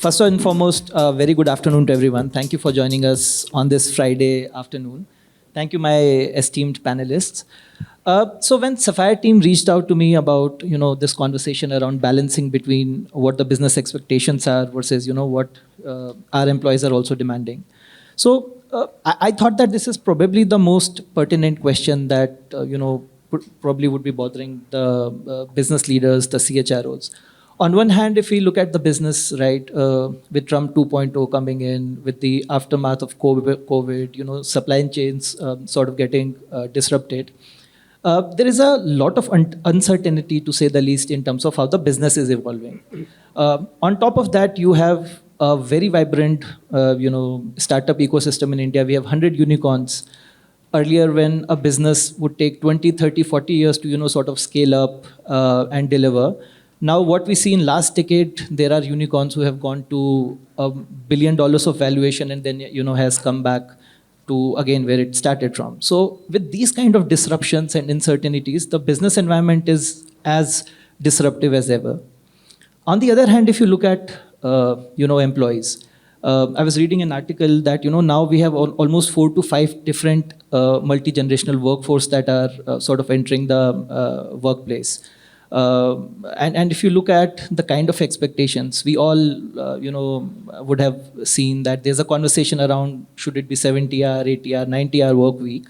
First and foremost, very good afternoon to everyone. Thank you for joining us on this Friday afternoon. Thank you, my esteemed panelists. So when Sapphire team reached out to me about this conversation around balancing between what the business expectations are versus what our employees are also demanding. So I thought that this is probably the most pertinent question that probably would be bothering the business leaders, the CHROs. On one hand, if we look at the business, right, with Trump 2.0 coming in, with the aftermath of COVID, supply chains sort of getting disrupted, there is a lot of uncertainty, to say the least, in terms of how the business is evolving. On top of that, you have a very vibrant, startup ecosystem in India. We have 100 unicorns. Earlier, when a business would take 20, 30, 40 years to, sort of scale up and deliver, now, what we see in last decade, there are unicorns who have gone to $1 billion of valuation and then, has come back to, again, where it started from. So with these kind of disruptions and uncertainties, the business environment is as disruptive as ever. On the other hand, if you look at, employees, I was reading an article that, now we have almost 4 to 5 different multi-generational workforce that are sort of entering the workplace. And if you look at the kind of expectations, we all, would have seen that there's a conversation around should it be 70-hour, 80-hour, 90-hour work week,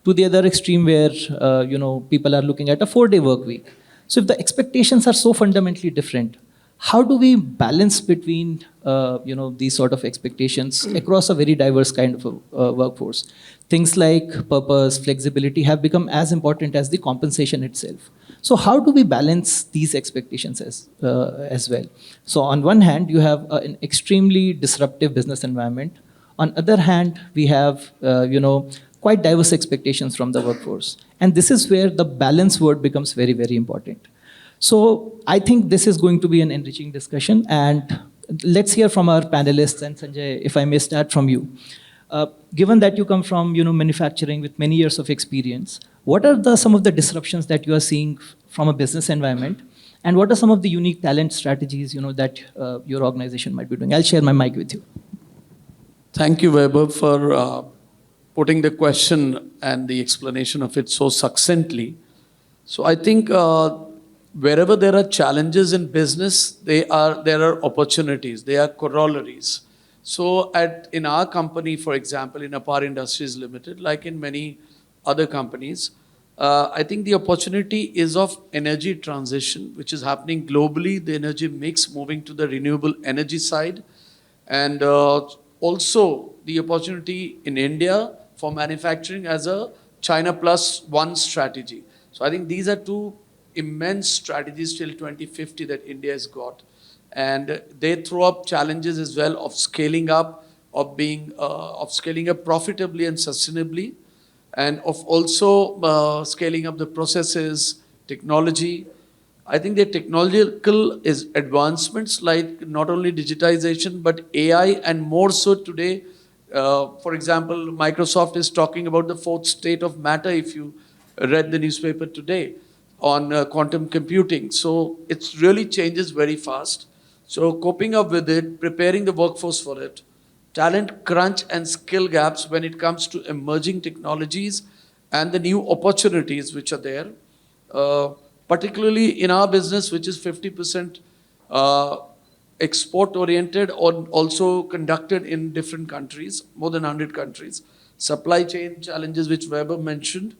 to the other extreme where, people are looking at a 4-day work week. So if the expectations are so fundamentally different, how do we balance between, these sort of expectations across a very diverse kind of a workforce? Things like purpose, flexibility have become as important as the compensation itself. So how do we balance these expectations as well? So on one hand, you have an extremely disruptive business environment. On other hand, we have, quite diverse expectations from the workforce. And this is where the balance word becomes very, very important. So I think this is going to be an enriching discussion. And let's hear from our panelists. And Sanjay, if I may start from you. Given that you come from manufacturing with many years of experience, what are some of the disruptions that you are seeing from a business environment? And what are some of the unique talent strategies that your organization might be doing? I'll share my mic with you. Thank you, Weber, for putting the question and the explanation of it so succinctly. So I think wherever there are challenges in business, there are opportunities, there are corollaries. So in our company, for example, in Apar Industries Limited, like in many other companies, I think the opportunity is of energy transition, which is happening globally, the energy mix moving to the renewable energy side, and also the opportunity in India for manufacturing as a China Plus One strategy. So I think these are two immense strategies till 2050 that India has got. And they throw up challenges as well of scaling up, of scaling up profitably and sustainably, and of also scaling up the processes, technology. I think the technological advancements like not only digitization, but AI, and more so today. For example, Microsoft is talking about the 4th state of matter, if you read the newspaper today, on quantum computing. So it really changes very fast. So coping up with it, preparing the workforce for it, talent crunch and skill gaps when it comes to emerging technologies and the new opportunities which are there, particularly in our business, which is 50% export-oriented or also conducted in different countries, more than 100 countries. Supply chain challenges, which Weber mentioned.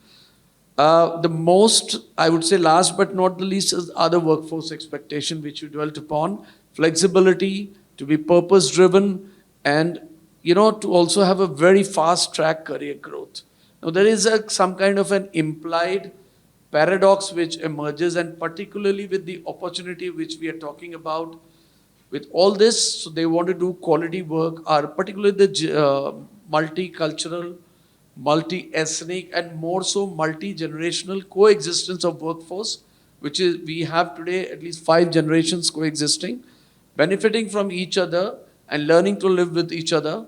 The most, I would say, last but not the least, is other workforce expectation, which you dwelt upon. Flexibility, to be purpose-driven, and to also have a very fast-track career growth. Now, there is some kind of an implied paradox which emerges, and particularly with the opportunity which we are talking about. With all this, so they want to do quality work, or particularly the multicultural, multi-ethnic, and more so multi-generational coexistence of workforce, which is we have today at least 5 generations coexisting, benefiting from each other and learning to live with each other.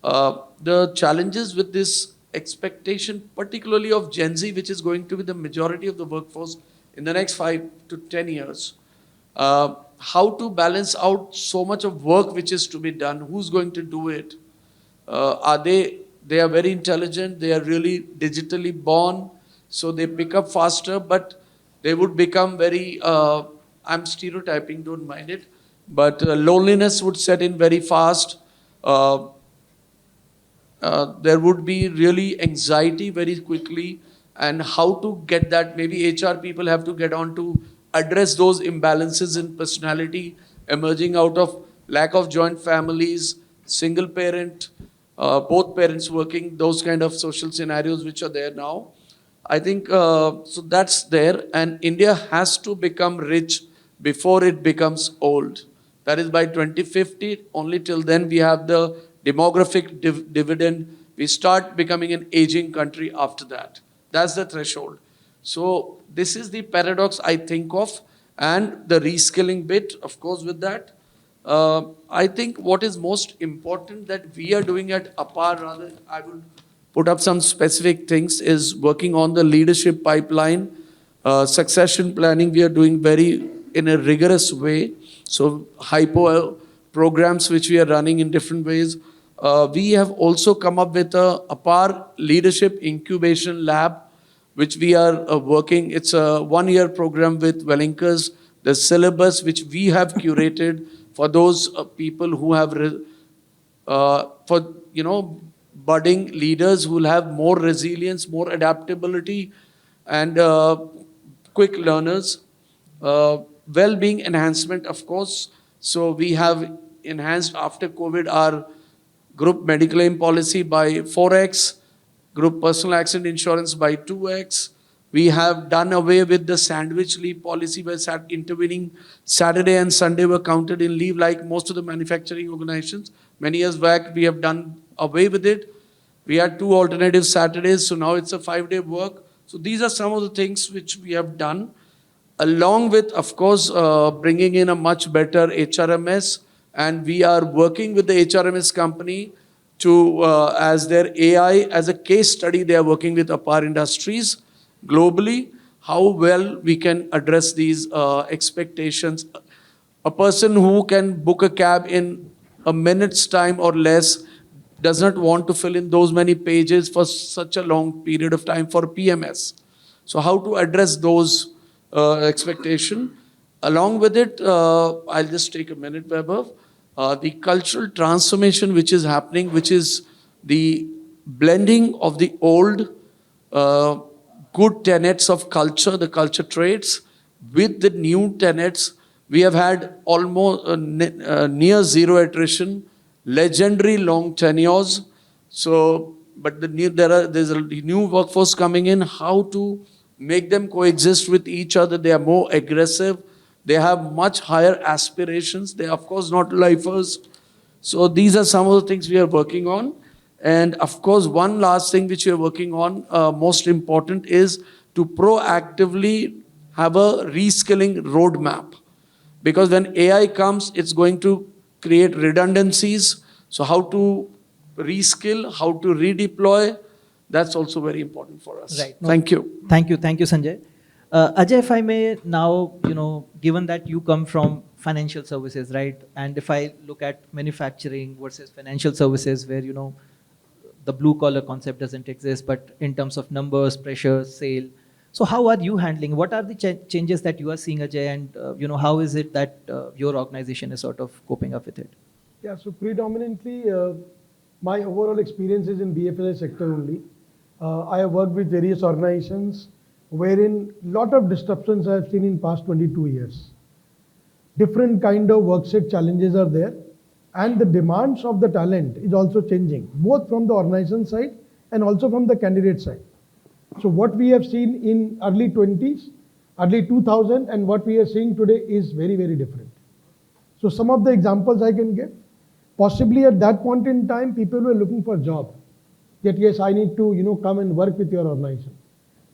The challenges with this expectation, particularly of Gen Z, which is going to be the majority of the workforce in the next 5 to 10 years. how to balance out so much of work which is to be done, who's going to do it. They are very intelligent, they are really digitally born, so they pick up faster, but they would become very, I'm stereotyping, don't mind it, but loneliness would set in very fast. Uh, there would be really anxiety very quickly, and how to get that, maybe HR people have to get on to address those imbalances in personality emerging out of lack of joint families, single parent, both parents working, those kind of social scenarios which are there now. I think so that's there, and India has to become rich before it becomes old. That is by 2050. Only till then we have the demographic dividend. We start becoming an aging country after that. That's the threshold. So this is the paradox I think of, and the reskilling bit, of course, with that. I think what is most important that we are doing at APAR, rather, I would put up some specific things, is working on the leadership pipeline, succession planning. We are doing very in a rigorous way. So hypo programs which we are running in different ways. We have also come up with a APAR leadership incubation lab, which we are working. It's a 1-year program with Wellinkers. The syllabus which we have curated for those people who have, for budding leaders who will have more resilience, more adaptability, and quick learners. Well-being enhancement, of course. So we have enhanced after COVID our group medical aid policy by 4x, group personal accident insurance by 2x. We have done away with the sandwich leave policy by intervening. Saturday and Sunday were counted in leave like most of the manufacturing organizations. Many years back, we have done away with it. We had 2 alternative Saturdays, so now it's a 5-day work. So these are some of the things which we have done, along with, of course, bringing in a much better HRMS. And we are working with the HRMS company to, as their AI, as a case study, they are working with APAR Industries globally, how well we can address these expectations. A person who can book a cab in a minute's time or less does not want to fill in those many pages for such a long period of time for PMS. So how to address those expectation? Along with it, I'll just take a minute, Vaibhav. The cultural transformation which is happening, which is the blending of the old good tenets of culture, the culture traits, with the new tenets. We have had almost near zero attrition, legendary long tenures. So, but there's a new workforce coming in. How to make them coexist with each other? They are more aggressive. They have much higher aspirations. They are, of course, not lifers. So these are some of the things we are working on. And of course, one last thing which we are working on, most important, is to proactively have a reskilling roadmap. Because when AI comes, it's going to create redundancies. So how to reskill, how to redeploy, that's also very important for us. Right. No, Thank you. Thank you, Sanjay. Ajay, if I may now, given that you come from financial services, right? And if I look at manufacturing versus financial services, where, the blue collar concept doesn't exist, but in terms of numbers, pressures, sale. So how are you handling? What are the changes that you are seeing, Ajay? And, how is it that your organization is sort of coping up with it? Yeah, so predominantly, my overall experience is in BFSI sector only. I have worked with various organizations wherein lot of disruptions I have seen in past 22 years. Different kind of work set challenges are there, and the demands of the talent is also changing, both from the organization side and also from the candidate side. So what we have seen in early 20s, early 2000, and what we are seeing today is very, very different. So some of the examples I can give, possibly at that point in time, people were looking for a job. That yes, I need to, come and work with your organization.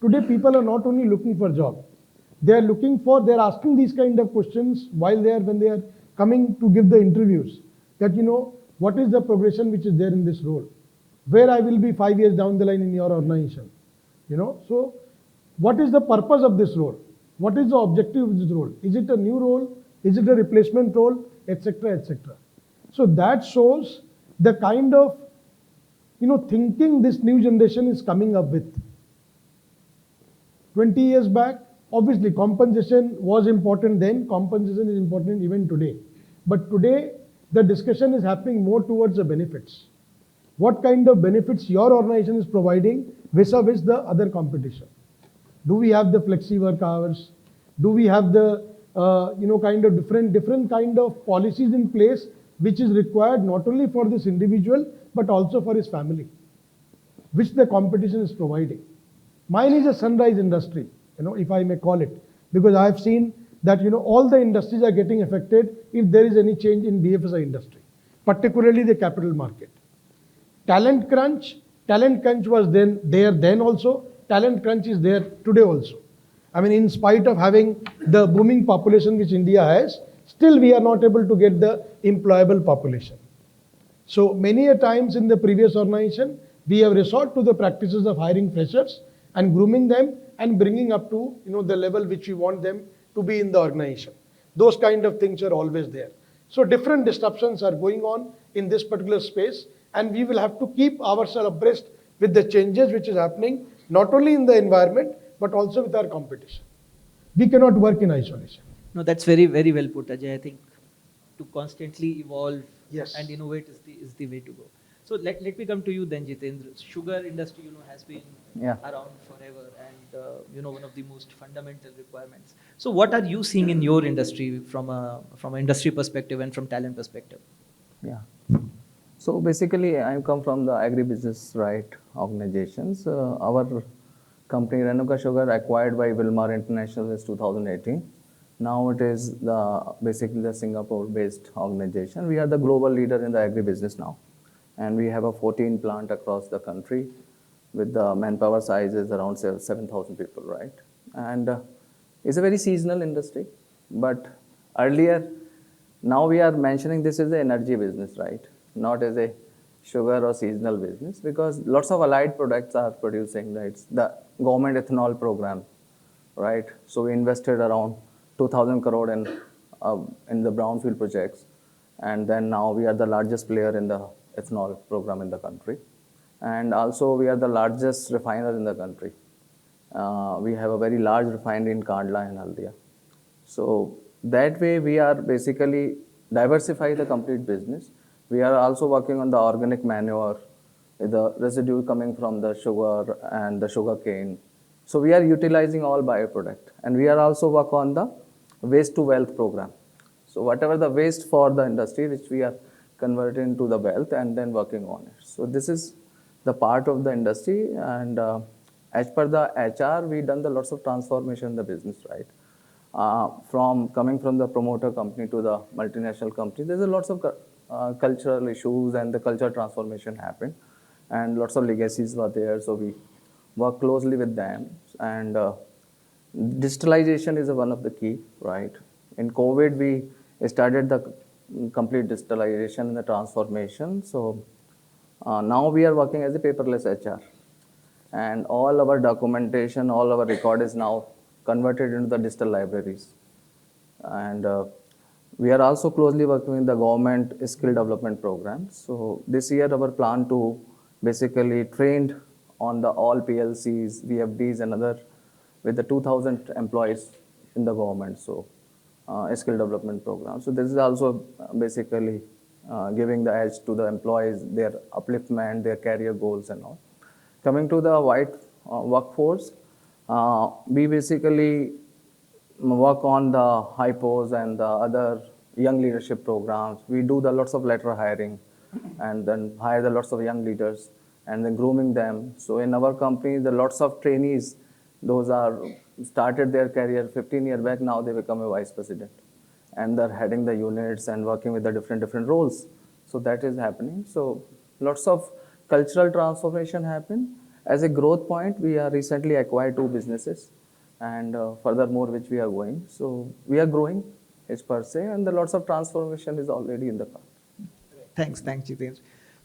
Today, people are not only looking for a job, they're asking these kind of questions when they are coming to give the interviews. That, what is the progression which is there in this role? Where I will be 5 years down the line in your organization? So what is the purpose of this role? What is the objective of this role? Is it a new role Is it a replacement role, etc., etc. So that shows the kind of thinking this new generation is coming up with. 20 years back, obviously compensation was important then, compensation is important even today. But today, the discussion is happening more towards the benefits. What kind of benefits your organization is providing vis-a-vis the other competition? Do we have the flexi work hours? Do we have the kind of different kind of policies in place which is required not only for this individual but also for his family, which the competition is providing? Mine is a sunrise industry, if I may call it, because I have seen that all the industries are getting affected if there is any change in BFSI industry, particularly the capital market. Talent crunch was then also, talent crunch is there today also. I mean, in spite of having the booming population which India has, still we are not able to get the employable population. So many a times in the previous organization, we have resorted to the practices of hiring freshers and grooming them and bringing up to the level which we want them to be in the organization. Those kind of things are always there. So different disruptions are going on in this particular space, and we will have to keep ourselves abreast with the changes which is happening, not only in the environment, but also with our competition. We cannot work in isolation. No, that's very, very well put, Ajay. I think to constantly evolve Yes. and innovate is the way to go. So let me come to you then, Jitendra. Sugar industry, has been around forever, and one of the most fundamental requirements. So what are you seeing in your industry from an industry perspective and from talent perspective? Yeah. So basically, I come from the agribusiness organizations. Our company, Renuka Sugar, acquired by Wilmar International in 2018. Now it is basically the Singapore-based organization. We are the global leader in the agribusiness now. And we have a 14 plant across the country with the manpower size is around 7,000 people, right? And it's a very seasonal industry. But earlier, now we are mentioning this is the energy business, right? Not as a sugar or seasonal business, because lots of allied products are producing, right? The government ethanol program, right? So we invested around 2,000 crore in the brownfield projects. And then now we are the largest player in the ethanol program in the country. And also we are the largest refiner in the country. We have a very large refinery in Kandla and Haldia. So that way we are basically diversify the complete business. We are also working on the organic manure, the residue coming from the sugar and the sugar cane. So we are utilizing all bioproduct. And we are also work on the waste to wealth program. So whatever the waste for the industry, which we are converting into the wealth and then working on it. So this is the part of the industry. And as per the HR, we done the lots of transformation in the business, right? From coming from the promoter company to the multinational company, there's a lots of cultural issues and the cultural transformation happened. And lots of legacies were there. So we work closely with them. And digitalization is one of the key, right? In COVID, we started the complete digitalization and the transformation. So now we are working as a paperless HR. And all our documentation, all our record is now converted into the digital libraries. And we are also closely working with the government skill development programs. So this year our plan to basically trained on the all PLCs, VFDs and other with the 2,000 employees in the government. So skill development program. So this is also basically giving the edge to the employees, their upliftment, their career goals and all. Coming to the white workforce, we basically work on the hypos and the other young leadership programs. We do the lots of lateral hiring and then hire the lots of young leaders and then grooming them. So in our company, the lots of trainees, those are started their career 15 years back, now they become a vice president. And they're heading the units and working with the different roles. So that is happening. So lots of cultural transformation happen. As a growth point, we are recently acquired 2 businesses and furthermore which we are going. So we are growing as per se and the lots of transformation is already in the path. Thanks, Jitendra.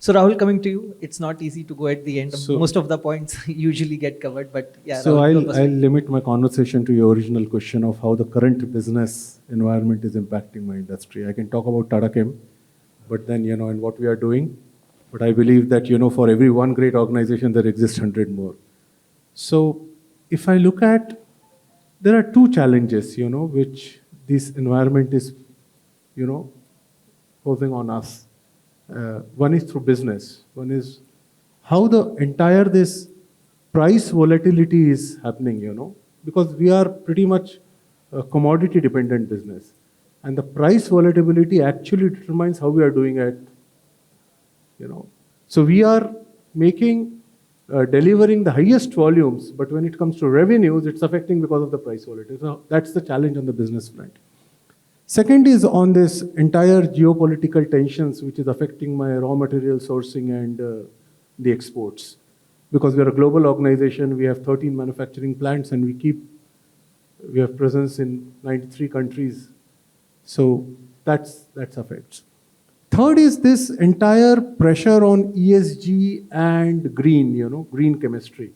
So Rahul, coming to you, it's not easy to go at the end. So- Most of the points usually get covered, but yeah. So Rahul, your I'll perspective. limit my conversation to your original question of how the current business environment is impacting my industry. I can talk about Tata Chem, but then, and what we are doing. But I believe that, for every one great organization, there exist 100 more. So if I look at, there are two challenges, which this environment is, posing on us. One is through business. One is how the entire this price volatility is happening, because we are pretty much a commodity dependent business. And the price volatility actually determines how we are doing it. So we are delivering the highest volumes, but when it comes to revenues, it's affecting because of the price volatility. So that's the challenge on the business front. Second is on this entire geopolitical tensions, which is affecting my raw material sourcing and the exports. Because we are a global organization, we have 13 manufacturing plants, and we have presence in 93 countries. So that's affects. Third is this entire pressure on ESG and green chemistry.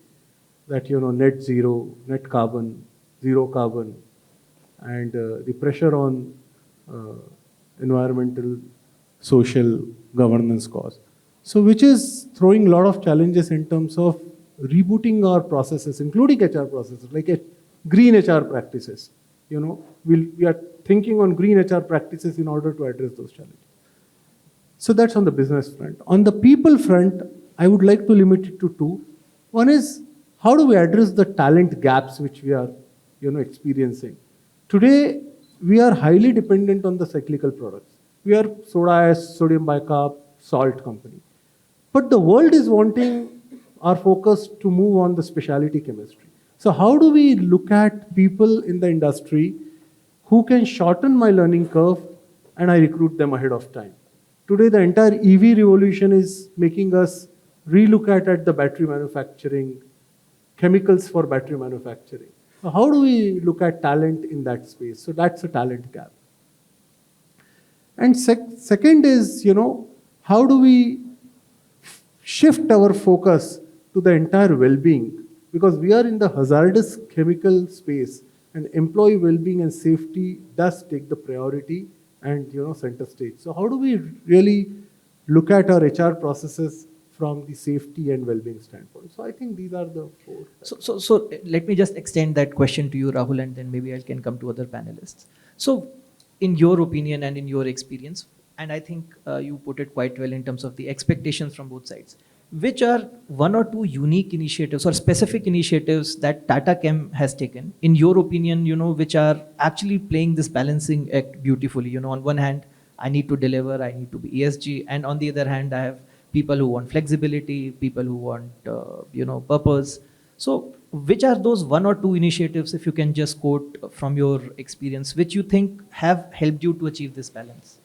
That, net zero, net carbon, zero carbon, and the pressure on environmental, social governance cause. So which is throwing a lot of challenges in terms of rebooting our processes, including HR processes, like green HR practices. We are thinking on green HR practices in order to address those challenges. So that's on the business front. On the people front, I would like to limit it to two. One is, how do we address the talent gaps which we are, experiencing? Today, we are highly dependent on the cyclical products. We are soda ash, sodium bicarb, salt company. But the world is wanting our focus to move on the specialty chemistry. So how do we look at people in the industry who can shorten my learning curve and I recruit them ahead of time? Today, the entire EV revolution is making us relook at the battery manufacturing, chemicals for battery manufacturing. So how do we look at talent in that space? So that's a talent gap. And second is, how do we shift our focus to the entire well-being? Because we are in the hazardous chemical space, and employee well-being and safety does take the priority and center stage. So how do we really look at our HR processes from the safety and well-being standpoint? So I think these are the four. So let me just extend that question to you, Rahul, and then maybe I can come to other panelists. So in your opinion and in your experience, and I think you put it quite well in terms of the expectations from both sides, which are one or two unique initiatives or specific initiatives that Tata Chem has taken, in your opinion, which are actually playing this balancing act beautifully? On one hand, I need to deliver, I need to be ESG, and on the other hand, I have people who want flexibility, people who want, purpose. So which are those one or two initiatives, if you can just quote from your experience, which you think have helped you to achieve this balance?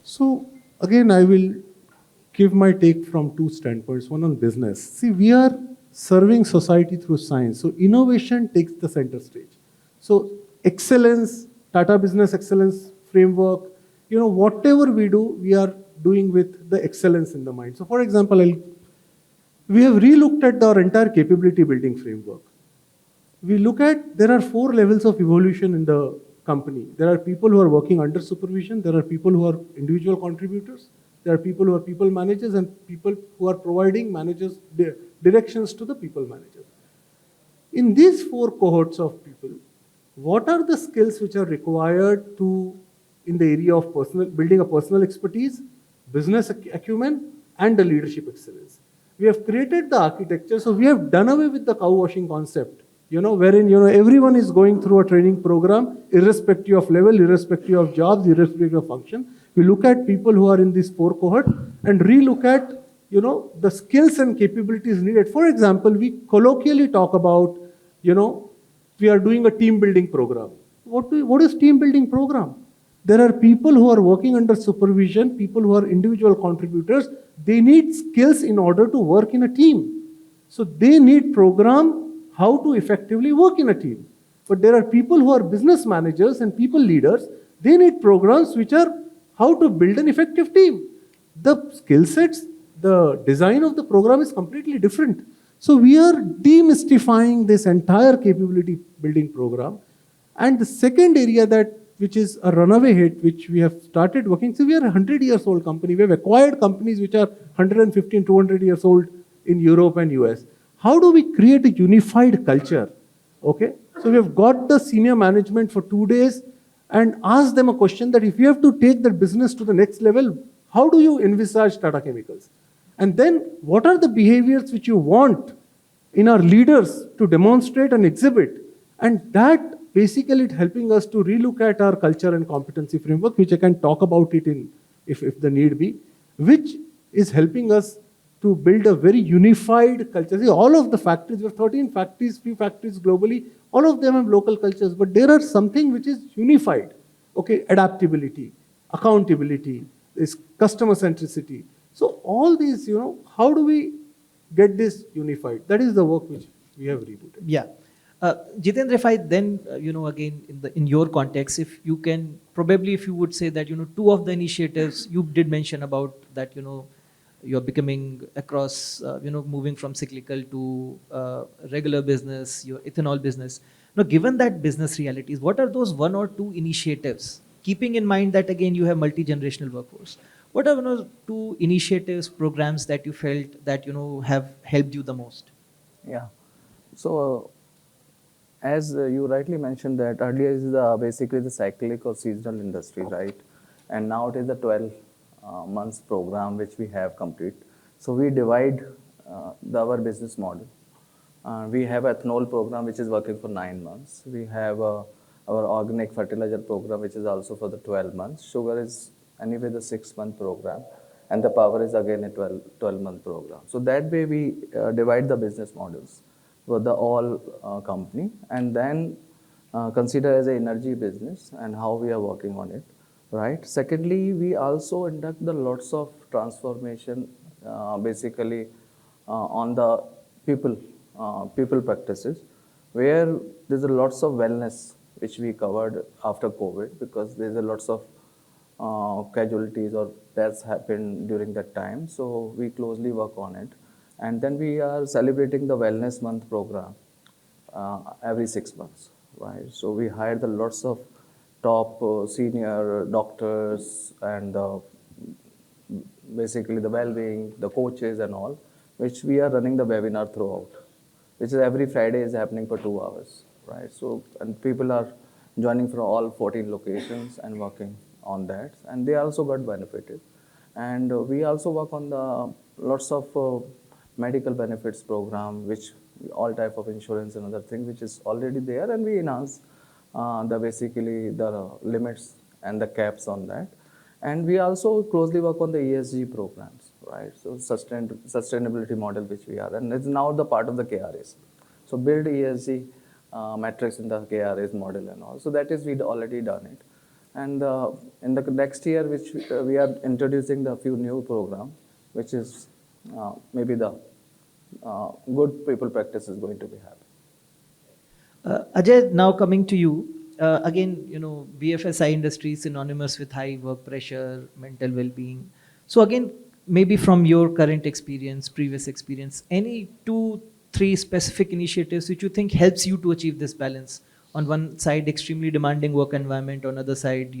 So again, I will give my take from two standpoints. One on business. See, we are serving society through science. So innovation takes the center stage. So excellence, Tata Business Excellence Framework, whatever we do, we are doing with the excellence in the mind. So for example, we have relooked at our entire capability building framework. We look at, there are 4 levels of evolution in the company. There are people who are working under supervision. There are people who are individual contributors. There are people who are people managers and people who are providing managers directions to the people managers. In these 4 cohorts of people, what are the skills which are required in the area of building a personal expertise, business acumen, and the leadership excellence? We have created the architecture, so we have done away with the cow washing concept, wherein, everyone is going through a training program, irrespective of level, irrespective of jobs, irrespective of function. We look at people who are in this 4 cohort and relook at, the skills and capabilities needed. For example, we colloquially talk about, we are doing a team building program. What is team building program? There are people who are working under supervision, people who are individual contributors. They need skills in order to work in a team. So they need program how to effectively work in a team. But there are people who are business managers and people leaders. They need programs which are how to build an effective team. The skill sets, the design of the program is completely different. So we are demystifying this entire capability building program. And the second area which is a runaway hit, which we have started working, so we are a 100 years old company. We have acquired companies which are 115, 200 years old in Europe and US. How do we create a unified culture? Okay, so we have got the senior management for 2 days and asked them a question that if you have to take that business to the next level, how do you envisage Tata Chemicals? And then what are the behaviors which you want in our leaders to demonstrate and exhibit? And that basically it's helping us to relook at our culture and competency framework, which I can talk about it in if the need be, which is helping us to build a very unified culture. See, all of the factories, we have 13 factories, few factories globally, all of them have local cultures, but there are something which is unified. Okay, adaptability, accountability, this customer centricity. So all these, how do we get this unified? That is the work which we have rebooted. Yeah. Jitendra, if I then, again, in your context, if you can, probably if you would say that, two of the initiatives you did mention about that, you're becoming across, moving from cyclical to regular business, your ethanol business. Now, given that business realities, what are those one or two initiatives, keeping in mind that, again, you have multi-generational workforce? What are two initiatives, programs that you felt that, have helped you the most? Yeah. So, as you rightly mentioned that earlier is basically the cyclic or seasonal industry, right? And now it is the 12 months program which we have complete. So we divide our business model. We have ethanol program which is working for 9 months. We have our organic fertilizer program which is also for the 12 months. Sugar is anyway the 6-month program. And the power is again a 12-month program. So that way we divide the business models for the all company, and then consider as an energy business and how we are working on it, right? Secondly, we also induct the lots of transformation basically on the people practices, where there's a lots of wellness which we covered after COVID, because there's a lots of casualties or deaths happened during that time. So we closely work on it. And then we are celebrating the Wellness Month program every 6 months, right? So we hired the lots of top senior doctors and basically the well-being, the coaches and all, which we are running the webinar throughout, which is every Friday is happening for 2 hours, right? So, and people are joining from all 14 locations and working on that, and they also got benefited. And we also work on the lots of medical benefits program, which all type of insurance and other things, which is already there, and we enhance basically the limits and the caps on that. And we also closely work on the ESG programs, right? So sustainability model which we are, and it's now the part of the KRAs. So build ESG metrics in the KRAs model and all. So that is we'd already done it. And in the next year, which we are introducing the few new program, which is maybe the good people practice is going to be happening. Ajay, now coming to you. Again, BFSI industry is synonymous with high work pressure, mental well-being. So again, maybe from your current experience, previous experience, any 2-3 specific initiatives which you think helps you to achieve this balance? On one side, extremely demanding work environment. On the other side,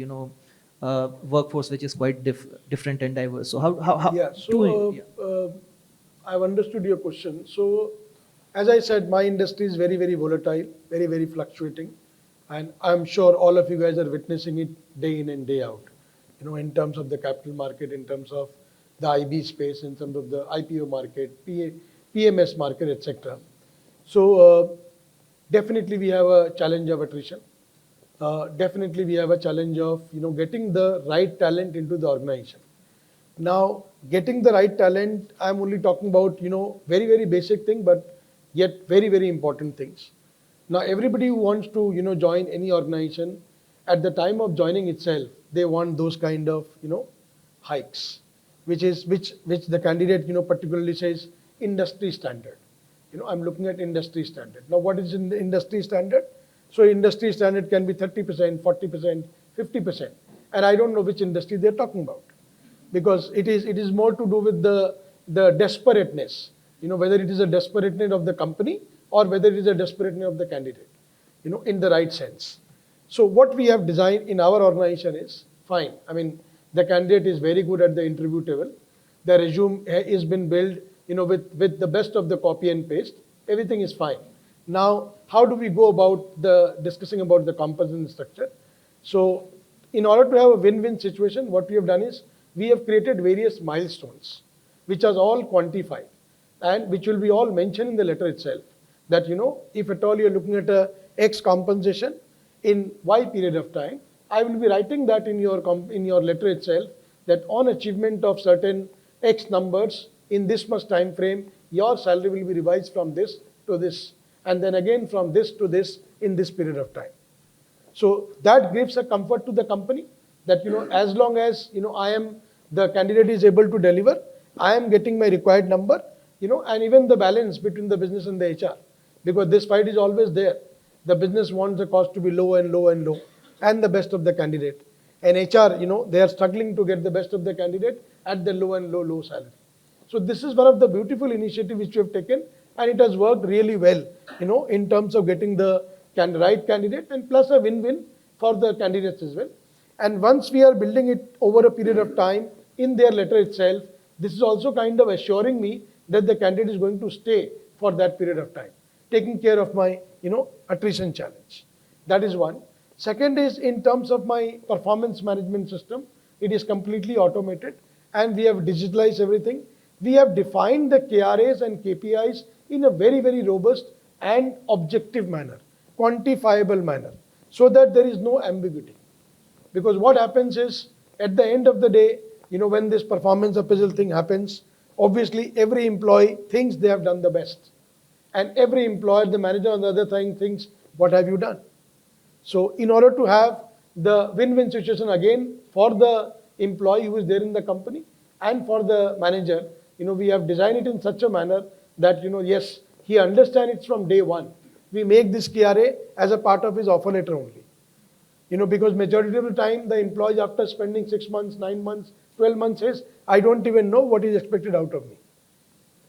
workforce which is quite different and diverse. So how? Yeah. So I've understood your question. So as I said, my industry is very, very volatile, very, very fluctuating. And I'm sure all of you guys are witnessing it day in and day out, in terms of the capital market, in terms of the IB space, in terms of the IPO market, PMS market, etc. So definitely we have a challenge of attrition. Definitely we have a challenge of, getting the right talent into the organization. Now, getting the right talent, I'm only talking about, very, very basic thing, but yet very, very important things. Now, everybody who wants to, join any organization, at the time of joining itself, they want those kind of, hikes, which the candidate, particularly says industry standard. I'm looking at industry standard. Now, what is in the industry standard? So, industry standard can be 30%, 40%, 50%. And I don't know which industry they're talking about, because it is more to do with the, the desperateness, whether it is a desperate need of the company or whether it is a desperate need of the candidate, in the right sense. So what we have designed in our organization is fine. I mean, the candidate is very good at the interview table. The resume is been built, with the best of the copy and paste. Everything is fine. Now, how do we go about discussing about the compensation structure? So, in order to have a win-win situation, what we have done is we have created various milestones, which are all quantified and which will be all mentioned in the letter itself. That if at all you're looking at a X compensation in Y period of time, I will be writing that in your letter itself, that on achievement of certain X numbers in this much time frame, your salary will be revised from this to this, and then again from this to this in this period of time. So that gives a comfort to the company that as long as the candidate is able to deliver, I am getting my required number, and even the balance between the business and the HR, because this fight is always there. The business wants the cost to be low and low and low, and the best of the candidate. And HR, they are struggling to get the best of the candidate at the low and low salary. So this is one of the beautiful initiatives which we have taken, and it has worked really well, in terms of getting the right candidate, and plus a win-win for the candidates as well. And once we are building it over a period of time in their letter itself, this is also kind of assuring me that the candidate is going to stay for that period of time, taking care of my, attrition challenge. That is one. Second is in terms of my performance management system, it is completely automated and we have digitalized everything. We have defined the KRAs and KPIs in a very, very robust and objective manner, quantifiable manner, so that there is no ambiguity. Because what happens is, at the end of the day, when this performance appraisal thing happens, obviously every employee thinks they have done the best. And every employer, the manager on the other thing thinks, what have you done? So in order to have the win-win situation again for the employee who is there in the company and for the manager, we have designed it in such a manner that, yes, he understands it from day one. We make this KRA as a part of his offer letter only. Because majority of the time, the employee after spending 6 months, 9 months, 12 months says, I don't even know what is expected out of me.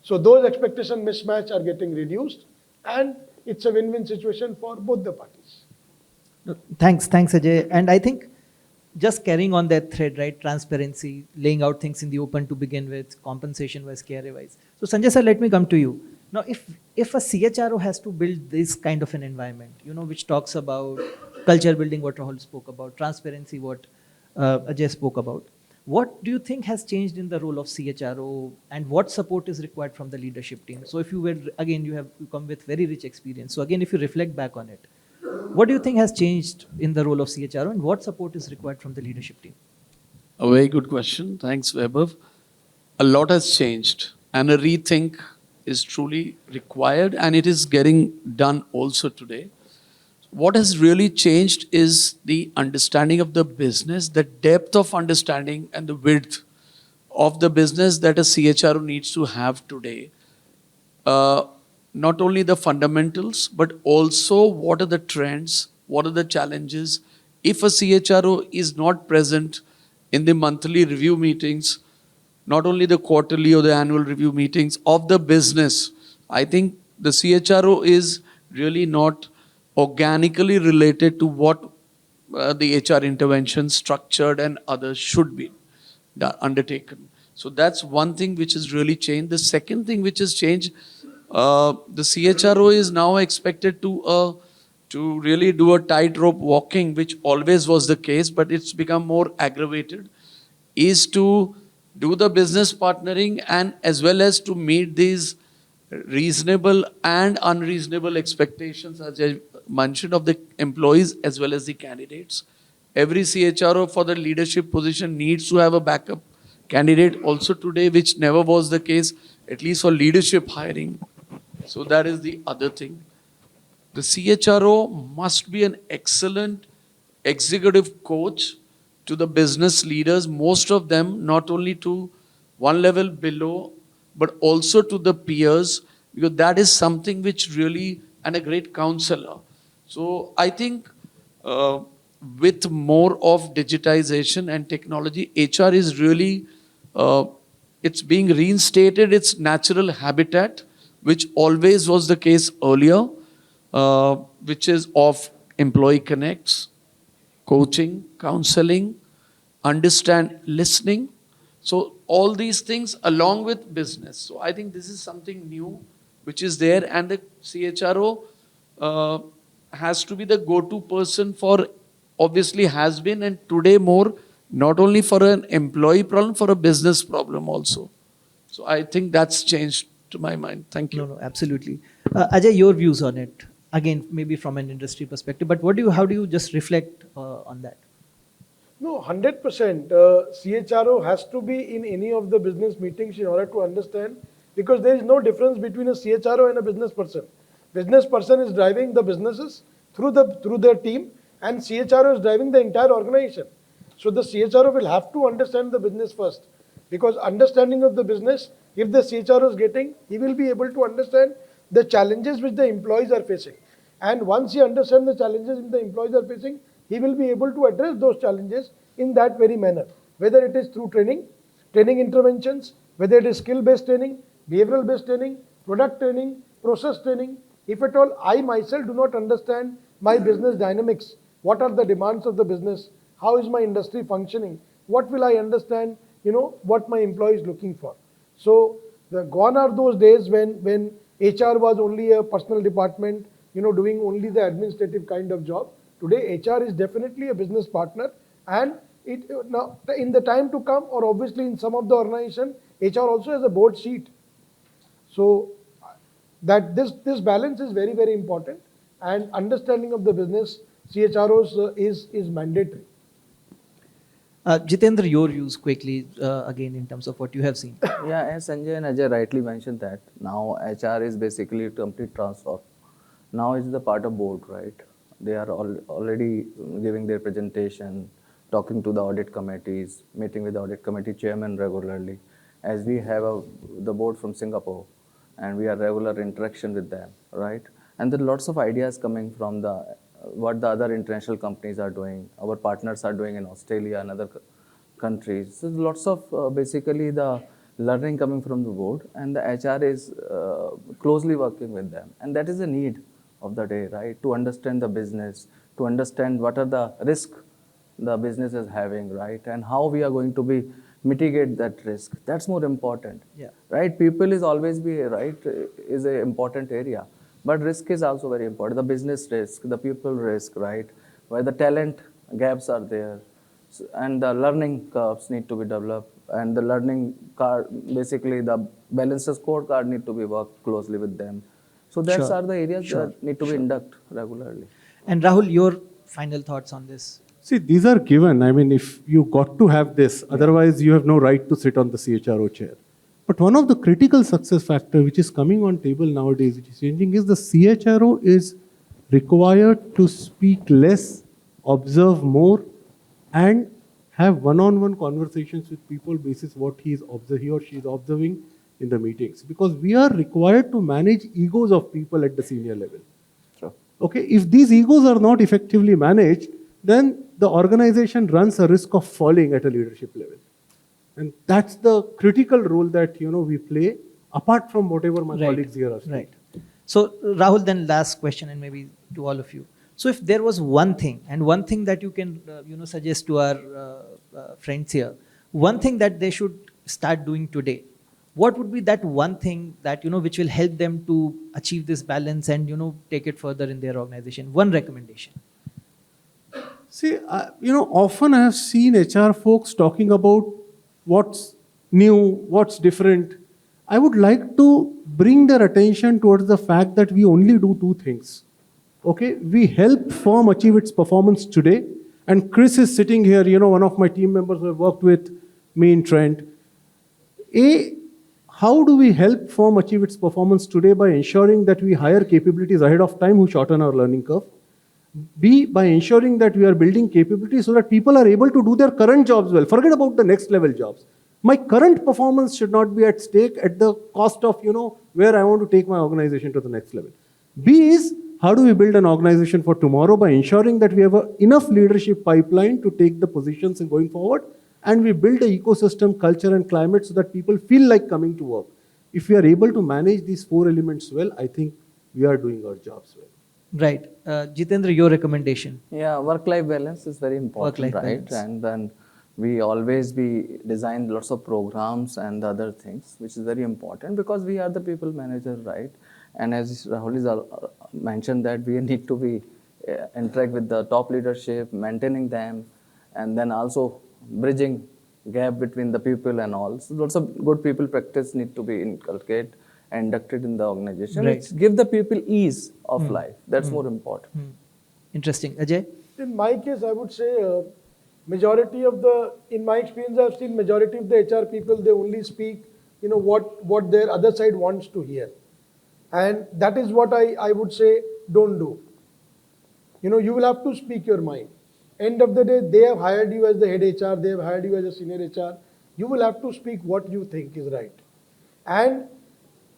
So those expectation mismatch are getting reduced, and it's a win-win situation for both the parties. Thanks, Ajay. And I think just carrying on that thread, right? Transparency, laying out things in the open to begin with, compensation wise, KRA wise. So Sanjay sir, let me come to you. Now, if a CHRO has to build this kind of an environment, which talks about culture building, what Rahul spoke about, transparency, what Ajay spoke about, what do you think has changed in the role of CHRO, and what support is required from the leadership team? So if you were, again, you come with very rich experience. So again, if you reflect back on it, what do you think has changed in the role of CHRO, and what support is required from the leadership team? A very good question. Thanks, Vaibhav. A lot has changed, and a rethink is truly required, and it is getting done also today. What has really changed is the understanding of the business, the depth of understanding and the width of the business that a CHRO needs to have today. Not only the fundamentals, but also what are the trends, what are the challenges. If a CHRO is not present in the monthly review meetings, not only the quarterly or the annual review meetings of the business, I think the CHRO is really not organically related to what the HR intervention structured and others should be undertaken. So that's one thing which has really changed. The second thing which has changed, the CHRO is now expected to really do a tightrope walking, which always was the case, but it's become more aggravated, is to do the business partnering and as well as to meet these reasonable and unreasonable expectations, as I mentioned, of the employees as well as the candidates. Every CHRO for the leadership position needs to have a backup candidate also today, which never was the case, at least for leadership hiring. So that is the other thing. The CHRO must be an excellent executive coach to the business leaders, most of them not only to one level below, but also to the peers, because that is something which really, and a great counselor. So I think with more of digitization and technology, HR is really it's being reinstated its natural habitat, which always was the case earlier, which is of employee connects, coaching, counseling, understand listening. So all these things along with business. So I think this is something new which is there, and the CHRO has to be the go-to person for, obviously has been, and today more, not only for an employee problem, for a business problem also. So I think that's changed to my mind. Thank you. No, no, absolutely. Ajay, your views on it? Again, maybe from an industry perspective, but how do you just reflect on that? No, 100%. CHRO has to be in any of the business meetings in order to understand, because there is no difference between a CHRO and a business person. Business person is driving the businesses through their team, and CHRO is driving the entire organization. So the CHRO will have to understand the business first, because understanding of the business, if the CHRO is getting, he will be able to understand the challenges which the employees are facing. And once he understands the challenges which the employees are facing, he will be able to address those challenges in that very manner, whether it is through training interventions, whether it is skill-based training, behavioral-based training, product training, process training. If at all I myself do not understand my business dynamics, what are the demands of the business, how is my industry functioning, what will I understand, what my employee is looking for. So gone are those days when HR was only a personal department, doing only the administrative kind of job. Today, HR is definitely a business partner, and now in the time to come, or obviously in some of the organization, HR also has a board seat. So that this balance is very, very important, and understanding of the business, CHROs is mandatory. Jitendra, your views quickly, again, in terms of what you have seen. Yeah, as Sanjay and Ajay rightly mentioned that now HR is basically a complete transfer. Now it's the part of board, right? They are already giving their presentation, talking to the audit committees, meeting with the audit committee chairman regularly. As we have the board from Singapore, and we are regular interaction with them, right? And there are lots of ideas coming from what the other international companies are doing, our partners are doing in Australia and other countries. So lots of basically the learning coming from the board, and the HR is closely working with them. And that is a need of the day, right? To understand the business, to understand what are the risks the business is having, right? And how we are going to mitigate that risk. That's more important, right? People is always is an important area. But risk is also very important. The business risk, the people risk, right? Where the talent gaps are there. And the learning curves need to be developed. And the learning card, basically the balanced scorecard need to be worked closely with them. So those are the areas that need to be inducted regularly. And Rahul, your final thoughts on this? See, these are given. I mean, if you got to have this, otherwise you have no right to sit on the CHRO chair. But one of the critical success factor which is coming on table nowadays, which is changing, is the CHRO is required to speak less, observe more, and have one-on-one conversations with people basis what he or she is observing in the meetings. Because we are required to manage egos of people at the senior level. Sure. Okay, if these egos are not effectively managed, then the organization runs a risk of falling at a leadership level. And that's the critical role that we play, apart from whatever my colleagues here are saying. Right. So Rahul, then last question, and maybe to all of you. So if there was one thing that you can suggest to our friends here, one thing that they should start doing today, what would be that one thing that which will help them to achieve this balance and take it further in their organization? One recommendation. See, often I have seen HR folks talking about what's new, what's different. I would like to bring their attention towards the fact that we only do two things. Okay, we help firm achieve its performance today. And Chris is sitting here, one of my team members who have worked with me in Trent. How do we help firm achieve its performance today? By ensuring that we hire capabilities ahead of time who shorten our learning curve. B, by ensuring that we are building capabilities so that people are able to do their current jobs well. Forget about the next level jobs. My current performance should not be at stake at the cost of, where I want to take my organization to the next level. B is, how do we build an organization for tomorrow by ensuring that we have enough leadership pipeline to take the positions in going forward? and we build an ecosystem, culture and climate so that people feel like coming to work. If we are able to manage these 4 elements well, I think we are doing our jobs well. Right. Jitendra, your recommendation? Yeah, work-life balance is very important, Work-life right? balance. And then we always design lots of programs and other things, which is very important because we are the people manager, right? And as Rahul is mentioned that we need to be interact with the top leadership, maintaining them, and then also bridging gap between the people and all. So lots of good people practice need to be inculcated and inducted in the organization, Right. which give the people ease of life. That's more important. Interesting. Ajay? In my case, I would say in my experience, I've seen majority of the HR people, they only speak, what their other side wants to hear. And that is what I would say, don't do. You will have to speak your mind. End of the day, they have hired you as the head HR, they have hired you as a senior HR. You will have to speak what you think is right. And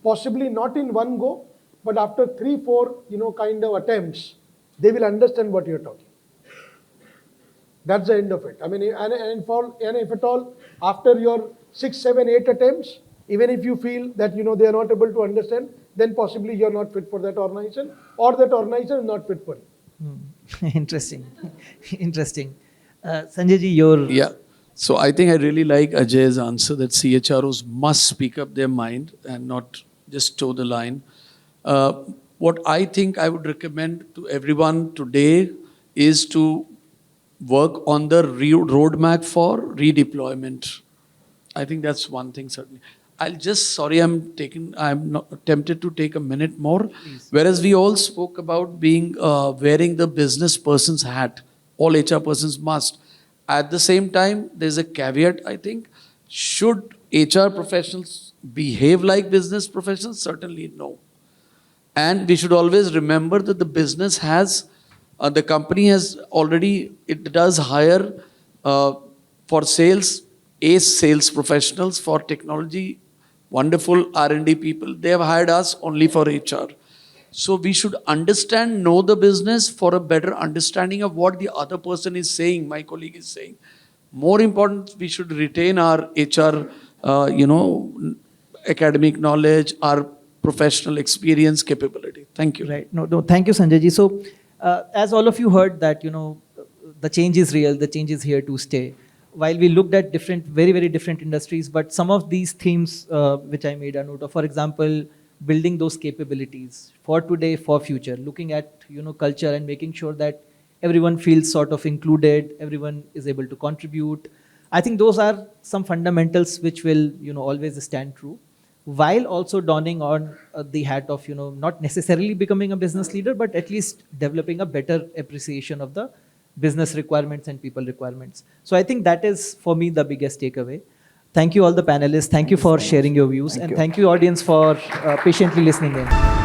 possibly not in one go, but after 3-4, kind of attempts, they will understand what you're talking. That's the end of it. I mean, and if at all, after your 6, 7, 8 attempts, even if you feel that, they are not able to understand, then possibly you're not fit for that organization, or that organization is not fit for you. Interesting. Interesting. Sanjay ji, your... Yeah. So I think I really like Ajay's answer that CHROs must speak up their mind and not just toe the line. What I think I would recommend to everyone today is to work on the roadmap for redeployment. I think that's one thing certainly. I'm not tempted to take a minute more. Please. Whereas we all spoke about being wearing the business person's hat. All HR persons must. At the same time, there's a caveat, I think. Should HR professionals behave like business professionals? Certainly no. And we should always remember that the business has, the company has already, it does hire for sales, ace sales professionals, for technology, wonderful R&D people. They have hired us only for HR. So we should know the business for a better understanding of what the other person is saying, my colleague is saying. More important, we should retain our HR, academic knowledge, our professional experience, capability. Thank you. Right. No, thank you, Sanjay ji. So, as all of you heard that, the change is real, the change is here to stay. While we looked at very, very different industries, but some of these themes which I made a note of, for example, building those capabilities for today, for future, looking at, culture and making sure that everyone feels sort of included, everyone is able to contribute. I think those are some fundamentals which will, always stand true, while also donning on the hat of, not necessarily becoming a business leader, but at least developing a better appreciation of the business requirements and people requirements. So I think that is, for me, the biggest takeaway. Thank you all the panelists. Thank you for sharing your views. And thank you audience for patiently listening in.